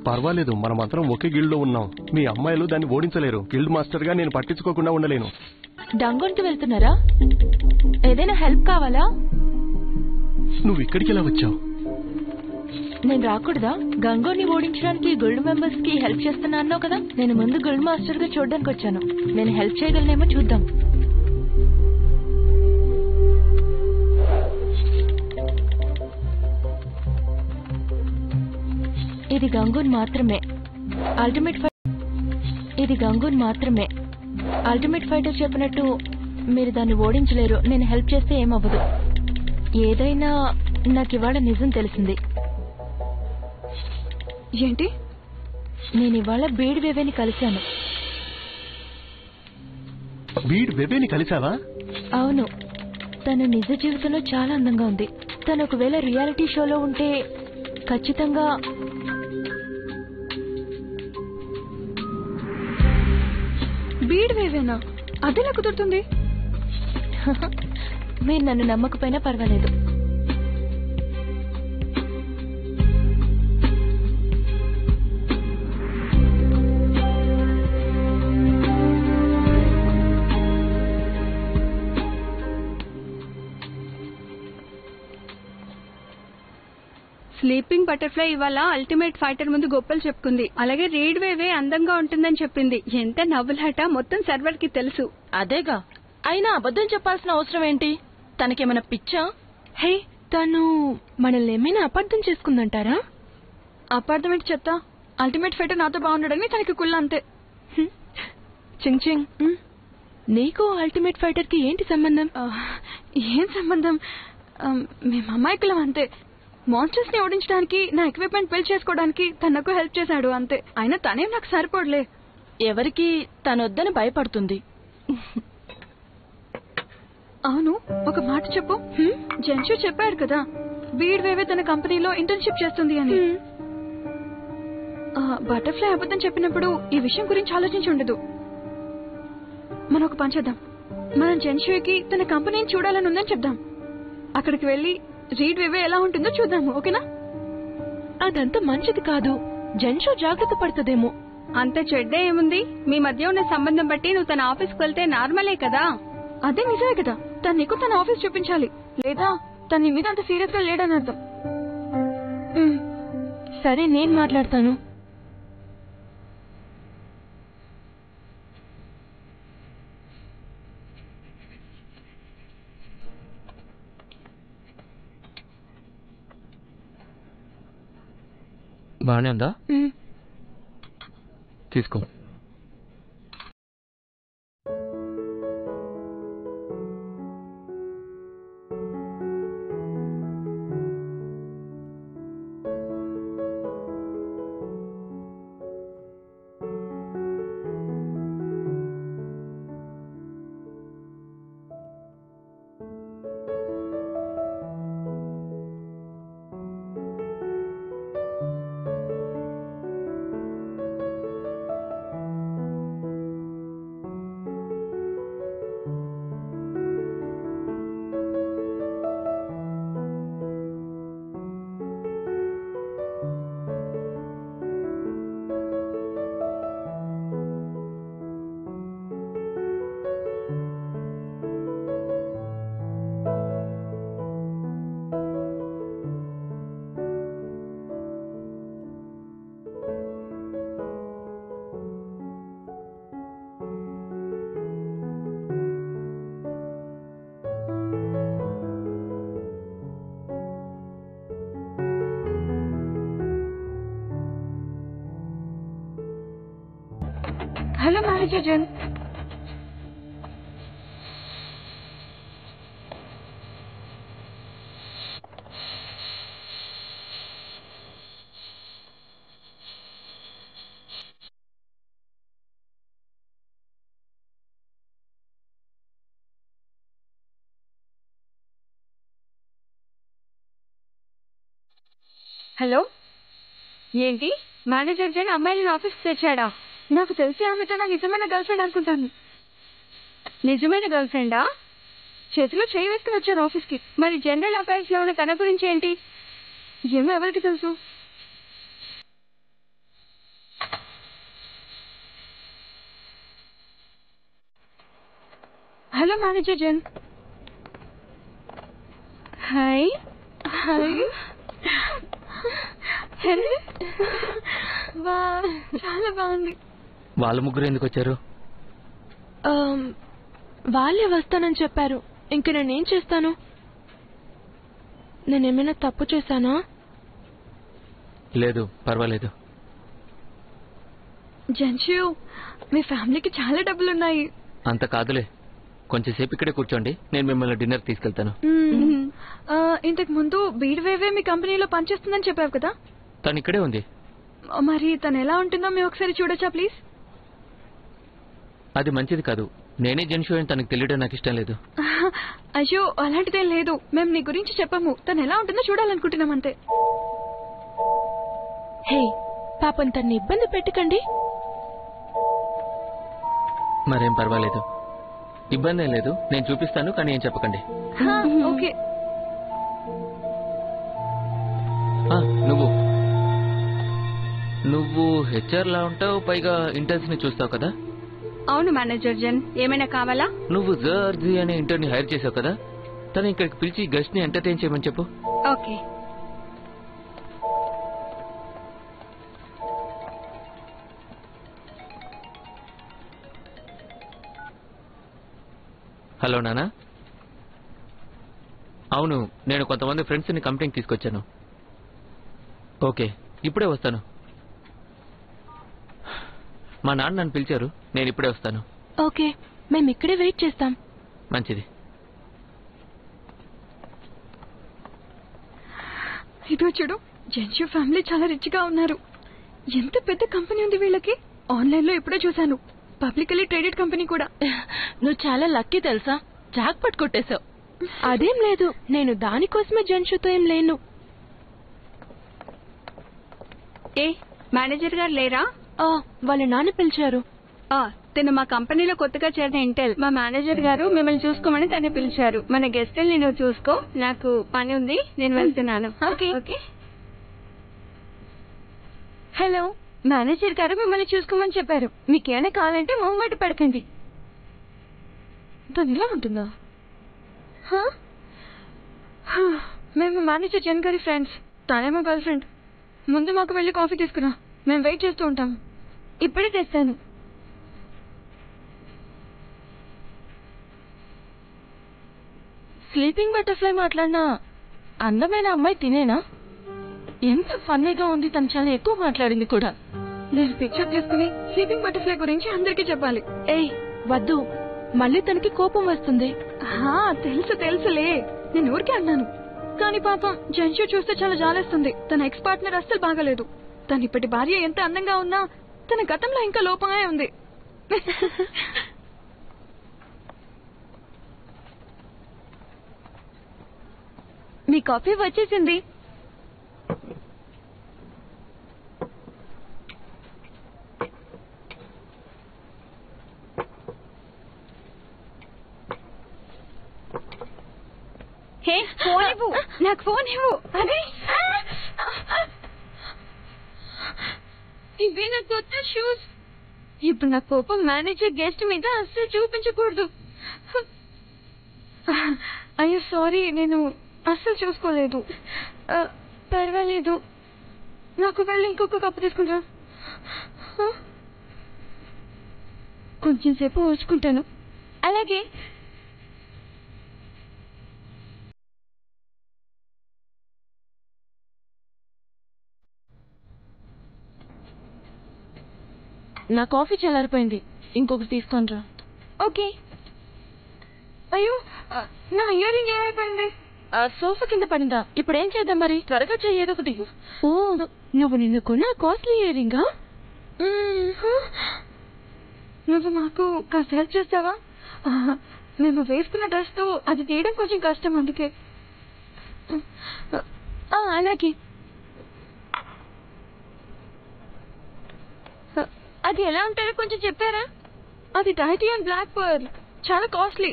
పర్వాలేదు, మనమందరం ఒకే గిల్డ్ లో ఉన్నాం. మీ అమ్మాయిలు దాన్ని ఓడించలేరు. గిల్డ్ మాస్టర్ గా నేను పట్టించుకోకుండా ఉండలేను. డంగోన్కి వెళ్తున్నారా? ఏదైనా హెల్ప్ కావాలా? నువ్వు ఇక్కడికి ఎలా వచ్చావు? నేను రాకూడదా? గంగోని ఓడించడానికి గిల్డ్ మెంబర్స్ కి హెల్ప్ చేస్తున్నా అన్నావు కదా. నేను ముందు గిల్డ్ మాస్టర్ గా చూడడానికి వచ్చాను. నేను హెల్ప్ చేయగలనేమో చూద్దాం. ఇది గంగూన్ మాత్రమే. అల్టిమేట్ ఫైటర్ చెప్పినట్టు మీరు దాన్ని ఓడించలేరు. నేను హెల్ప్ చేస్తే ఏమవ్వదు. ఏదైనా నాకు ఇవాళ నిజం తెలిసింది. ఏంటి? నేను ఇవాళ బీడ్ వెవేని కలిశాను. బీడ్ వెవేని కలిసావా? అవును, తను నిజ జీవితంలో చాలా అందంగా ఉంది. తను ఒకవేళ రియాలిటీ షోలో ఉంటే ఖచ్చితంగా బీడ్ వేవేనా? అదెలా కుదురుతుంది? మీరు నన్ను నమ్మకపోయినా పర్వాలేదు. స్లీపింగ్ బటర్ఫ్లై ఇవాళ అల్టిమేట్ ఫైటర్ ముందు గొప్పలు చెప్పుకుంది. అలాగే రీడ్ వేవే అందంగా ఉంటుందని చెప్పింది. ఎంత నవ్వులాట, మొత్తం సర్వర్ కి తెలుసు. అదేగా, అయినా అబద్ధం చెప్పాల్సిన అవసరం ఏంటి? తనకేమైనా పిచ్చా? హే, తను మనల్ని ఏమైనా అపార్థం చేసుకుందంటారా? అపార్థం ఏంటి చెప్తా. అల్టిమేట్ ఫైటర్ నాతో బాగున్నాడని తనకి కుళ్ళ, అంతే. చింగ్ చింగ్, నీకు అల్టిమేట్ ఫైటర్ కి ఏంటి సంబంధం? ఏం సంబంధం? మేము అమాయకులం, అంతే. మాన్స్టర్స్ ని ఓడించడానికి, నా ఎక్విప్మెంట్ బిల్డ్ చేసుకోవడానికి తనకు హెల్ప్ చేశాడు, అంతే. అయినా తనేం నాకు సరిపడలే. ఎవరికి తనొద్దని భయపడుతుంది. అవును, ఒక మాట చెప్పు. జెన్షు చెప్పాడు కదా బీడ్ వేవే తన కంపెనీలో ఇంటర్న్షిప్ చేస్తుంది అని. బటర్ఫ్లై అబద్ధం చెప్పినప్పుడు ఈ విషయం గురించి ఆలోచించి ఉండదు. మనం ఒక పని చేద్దాం. మనం జెన్షుకి తన కంపెనీని చూడాలని ఉందని చెప్దాం. అక్కడికి వెళ్లి రీడ్ వేవే ఎలా ఉంటుందో చూద్దాము, ఓకేనా? అదంతా మంచిది కాదు. జెన్షు జాగ్రత్త పడుతుందేమో. అంత చెడ్డే ఏముంది? మీ మధ్య ఉన్న సంబంధం బట్టి నువ్వు తన ఆఫీస్కి వెళ్తే నార్మలే కదా. అదే నిజమే కదా. తను నీకు తన ఆఫీస్ చూపించాలి, లేదా తన నీ మీద అంత సీరియస్ గా లేడని అర్థం. సరే, నేను మాట్లాడతాను. బానే ఉందా? తీసుకో. Hello manager Jan. హలో, ఏంటి మేనేజర్ జన్ అమ్మాయిని ఆఫీస్కి తెచ్చాడా? నాకు తెలిసి ఆమెతో నా నిజమైన గర్ల్ ఫ్రెండ్ అనుకుంటాను. నిజమైన గర్ల్ ఫ్రెండా? చేతిలో చేయి వేసుకుని వచ్చారు ఆఫీస్కి. మరి జనరల్ అఫైర్స్ లో ఉన్న తన గురించి ఏంటి? ఏమో ఎవరికి తెలుసు. Hello manager Jan. Hi hi. చాలా బాగుంది. వాళ్ళ ముగ్గురు ఎందుకు వచ్చారు? వాళ్ళే వస్తానని చెప్పారు. ఇంక నేనేం చేస్తాను? నేనేమైనా తప్పు చేశానా? లేదు, పర్వాలేదు. జన్షు, మీ ఫ్యామిలీకి చాలా డబ్బులున్నాయి. అంత కాదులే, కొంచెంసేపు ఇక్కడే కూర్చోండి, నేను మిమ్మల్ని డిన్నర్ తీసుకెళ్తాను. ఇంతకు ముందు బీడ్వేవే మీ కంపెనీలో పనిచేస్తుందని చెప్పావు కదా? తను ఇక్కడే ఉంది. మరి తను ఎలా ఉంటుందో మేము ఒకసారి చూడొచ్చా ప్లీజ్? అది మంచిది కాదు. నేనే జన్షు అని తనకు తెలియడం నాకు ఇష్టం లేదు. అయ్యో, అలాంటిదేం లేదు. మేము నీ గురించి చెప్పాము. తను ఎలా ఉంటుందో చూడాలనుకుంటున్నాం అంతే. హే, పాపం తన్ని ఇబ్బంది పెట్టకండి. మరేం పర్వాలేదు, ఇబ్బంది ఏం లేదు. నేను చూపిస్తాను, కానీ ఏం చెప్పకండి. ఓకే. నువ్వు హెచ్ఆర్ లా ఉంటావు, పైగా ఇంటర్న్స్ ని చూస్తావు కదా? అవును మేనేజర్ జన్, ఏమైనా కావాలా? నువ్వు జర్జీ అనే ఇంటర్ని హైర్ చేసావు కదా, తను ఇక్కడికి పిలిచి గెస్ట్ ని ఎంటర్టైన్ చేయమని చెప్పు. ఓకే. హలో నానా. అవును, నేను కొంతమంది ఫ్రెండ్స్ ని కంపెనీకి తీసుకొచ్చాను. ఓకే, ఇప్పుడే వస్తాను. మా నాన్న నన్ను పిలిచారు, నేను ఇప్పుడే వస్తాను. ఓకే, మేము ఇక్కడే వెయిట్ చేస్తాం. మంచిది. ఇదో చూడు, జన్షు ఫ్యామిలీ చాలా రిచ్ గా ఉన్నారు. ఎంత పెద్ద కంపెనీ ఉంది వీళ్ళకి. ఆన్లైన్ లో ఎప్పుడో చూశాను. పబ్లికలీ ట్రేడెడ్ కంపెనీ కూడా. నువ్వు చాలా లక్కీ తెలుసా, జాక్ పట్ కొట్టేశావు. అదేం లేదు, నేను దానికోసమే జన్షుతో ఏం లేను. ఏ మేనేజర్ గారు లేరా? వాళ్ళ నాన్న పిలిచారు. తను మా కంపెనీలో కొత్తగా చేరిన ఇంటెల్. మా మేనేజర్ గారు మిమ్మల్ని చూసుకోమని తను పిలిచారు. మన గెస్ట్ నేను చూసుకో, నాకు పని ఉంది, నేను వెళ్తున్నాను. ఓకే. హలో, మేనేజర్ గారు మిమ్మల్ని చూసుకోమని చెప్పారు. మీకేమైనా కావాలంటే మొహమాట పడకండి. తను ఇలా ఉంటుందా? మేము మేనేజర్ జన్ గారి ఫ్రెండ్స్, తనేమో గర్ల్ ఫ్రెండ్. ముందు మాకు వెళ్ళి కాఫీ తీసుకురా, మేము వెయిట్ చేస్తూ ఉంటాం. ఇప్పుడే తెస్తాను. స్లీపింగ్ బటర్ఫ్లై మాట్లాడినా అందమైన అమ్మాయి తినేనా? ఎంత ఫన్నీగా ఉంది, తను చాలా ఎక్కువ మాట్లాడింది కూడా. నేను పిక్చర్ తీసుకుని స్లీపింగ్ బటర్ఫ్లై గురించి అందరికీ చెప్పాలి. ఏయ్ వద్దు, మళ్ళీ తనకి కోపం వస్తుంది. తెలుసులే, నేను ఊరికే అన్నాను. కానీ పాపం జన్షు చూస్తే చాలా జాలేస్తుంది. తన ఎక్స్ పార్ట్నర్ అస్సలు బాగాలేదు. తన ఇప్పటి భార్య ఎంత అందంగా ఉన్నా తన గతంలో ఇంకా లోపంగా ఉంది. మీ కాఫీ వచ్చేసింది. హే, ఫోన్ ఇవ్వు, నాకు ఫోన్ ఇవ్వు. అదే ఇవే నా కొత్త షూస్. ఇప్పుడు నా కోపం మేనేజర్ గెస్ట్ మీద అస్సలు చూపించకూడదు. అయ్యో సారీ, నేను అస్సలు చూసుకోలేదు. పర్వాలేదు, నాకు వెళ్ళి ఇంకొక కప్పు తీసుకుంటా. కొంచెం సేపు ఊచుకుంటాను. అలాగే. నా కాఫీ చల్లారిపోయింది, ఇంకొకటి తీసుకొని రా. ఓకే. అయ్యో, నా ఇయర్ రింగ్ ఏమైపోయింది? సోఫా కింద పడిందా? ఇప్పుడు ఏం చేద్దాం మరి? త్వరగా చెయ్యేది ఒకటి. ఓ, నువ్వు నిన్ను కొన్న కాస్ట్లీ ఇయర్ రింగా? నువ్వు మాకు కాస్త హెల్ప్ చేస్తావా? మేము వేసుకున్న డ్రెస్ తో అది తీయడం కొంచెం కష్టం, అందుకే. అలాగే. అది ఎలా ఉంటారో కొంచెం చెప్పారా? అది టైటానియం బ్లాక్ పర్ల్, చాలా కాస్ట్లీ.